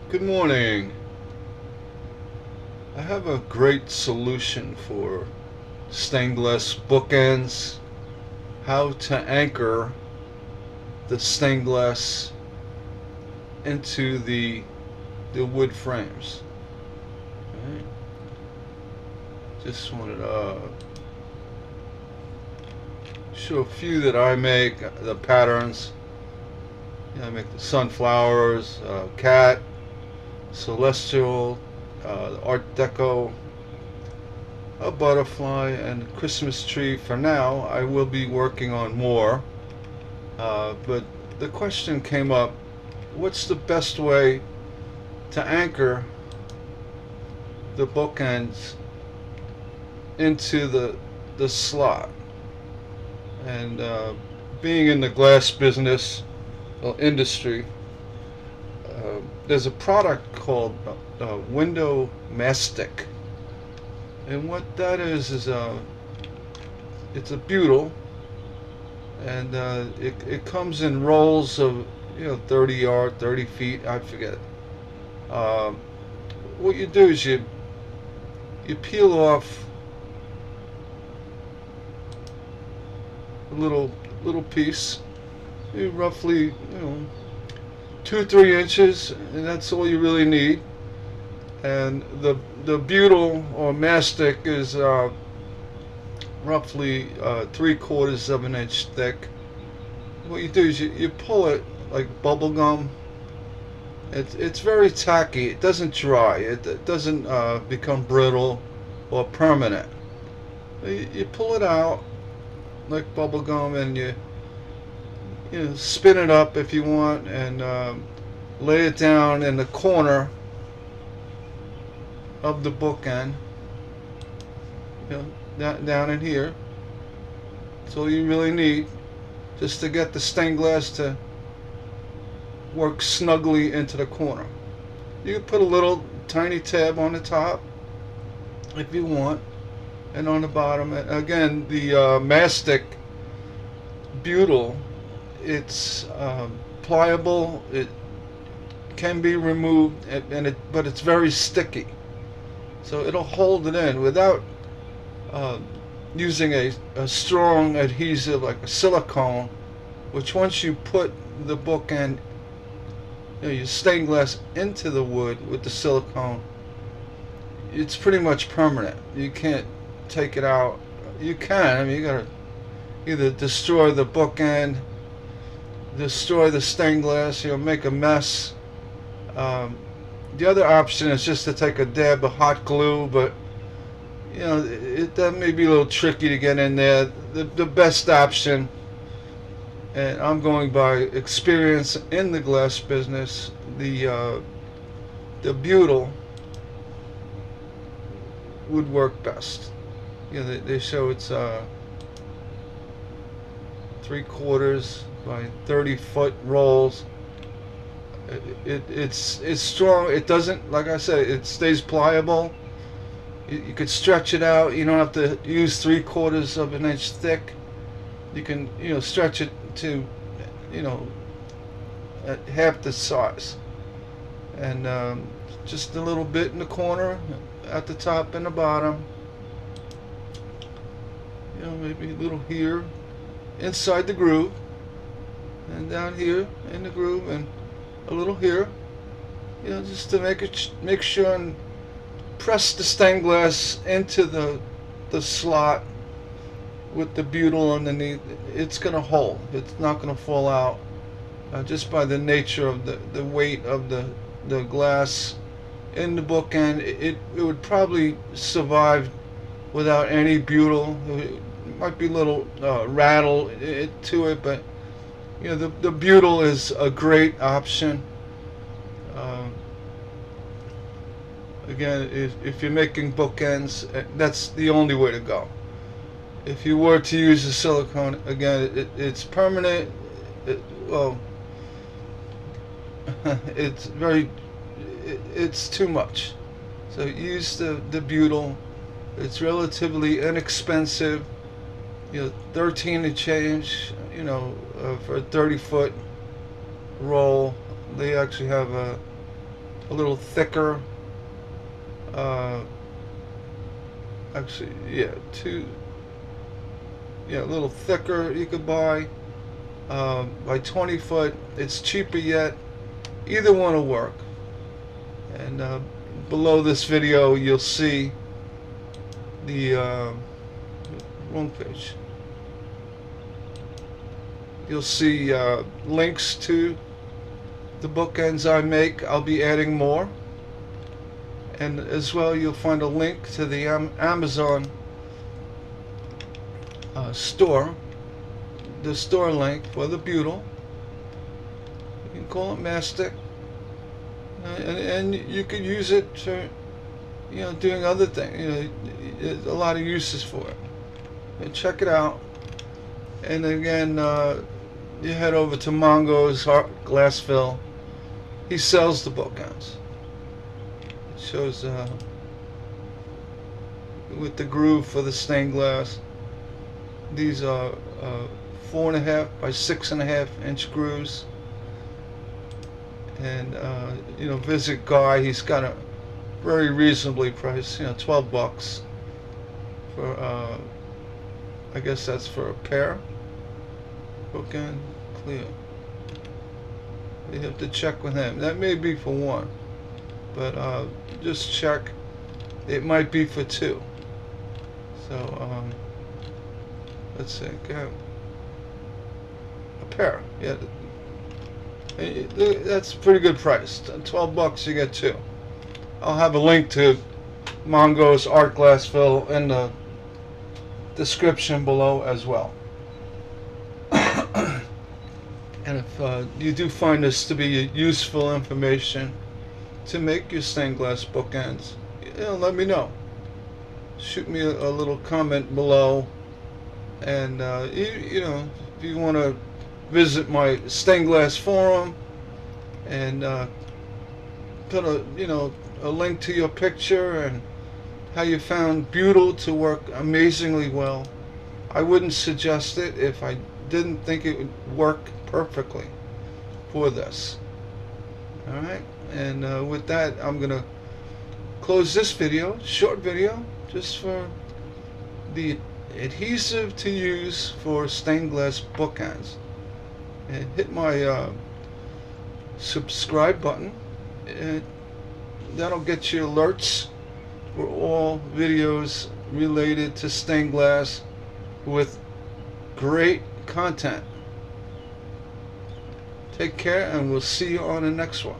Good morning. I have a great solution for stained glass bookends, how to anchor the stained glass into the wood frames. Right. Just wanted to show a few that I make, the patterns. I make the sunflowers, cat, celestial, art deco, a butterfly, and a Christmas tree. For now, I will be working on more. But the question came up, what's the best way to anchor the bookends into the slot? And being in the glass business industry, there's a product called window mastic, and what that is it's a butyl, and it comes in rolls of 30 feet, I forget. Um, what you do is you peel off a little piece, roughly 2-3 inches, and that's all you really need. And the butyl or mastic is roughly 3/4 of an inch thick. What you do is you pull it like bubble gum. It's very tacky. It doesn't dry. It doesn't become brittle or permanent. You pull it out like bubble gum, and you spin it up if you want, and lay it down in the corner of the bookend. Down in here. That's all you really need, just to get the stained glass to work snugly into the corner. You can put a little tiny tab on the top if you want, and on the bottom. And again, the mastic butyl, it's pliable. It can be removed, but it's very sticky, so it'll hold it in without using a strong adhesive like a silicone, which once you put the bookend, your stained glass into the wood with the silicone, it's pretty much permanent. You can't take it out. You can. I mean, you gotta either destroy the bookend, destroy the stained glass, make a mess. The other option is just to take a dab of hot glue, but that may be a little tricky to get in there. The best option, and I'm going by experience in the glass business, the butyl would work best. They show it's 3/4 by 30-foot rolls. It's strong. It doesn't, like I said, it stays pliable. You could stretch it out. You don't have to use 3/4 of an inch thick. You can stretch it to at half the size, and just a little bit in the corner, at the top and the bottom. Maybe a little here, inside the groove, and down here in the groove, and a little here. Just to make sure and press the stained glass into the slot with the butyl underneath. It's going to hold. It's not going to fall out, just by the nature of the weight of the glass in the bookend. It would probably survive without any butyl. It might be a little rattle to it, but the butyl is a great option. Again, if you're making bookends, that's the only way to go. If you were to use a silicone, again, it's permanent. Well, it's too much. So use the butyl. It's relatively inexpensive. 13 and change. For a 30-foot roll. They actually have a little thicker. Actually, yeah, a little thicker you could buy. By 20 foot, it's cheaper yet. Either one will work. And below this video, you'll see the wrong page. You'll see links to the bookends I make. I'll be adding more. And as well, you'll find a link to the Amazon store. The store link for the butyl. You can call it mastic. And you could use it for, doing other things. There's a lot of uses for it. And check it out. And again, you head over to Mongo's Glass Fill. He sells the bookends. It shows with the groove for the stained glass. These are 4.5 by 6.5 inch grooves. And visit Guy. He's got a very reasonably priced, $12 for I guess that's for a pair. Bookend clear. You have to check with him. That may be for one, but just check. It might be for two. So let's see. Go. A pair. Yeah. That's a pretty good price. $12 you get two. I'll have a link to Mongo's Art Glass Fill in the description below as well. And if you do find this to be useful information to make your stained glass bookends, let me know. Shoot me a little comment below, and if you want to visit my stained glass forum and put a link to your picture and how you found butyl to work amazingly well. I wouldn't suggest it if I didn't think it would work perfectly for this. Alright, and with that, I'm gonna close this video, short video, just for the adhesive to use for stained glass bookends. And hit my subscribe button, and that'll get you alerts for all videos related to stained glass with great content. Take care, and we'll see you on the next one.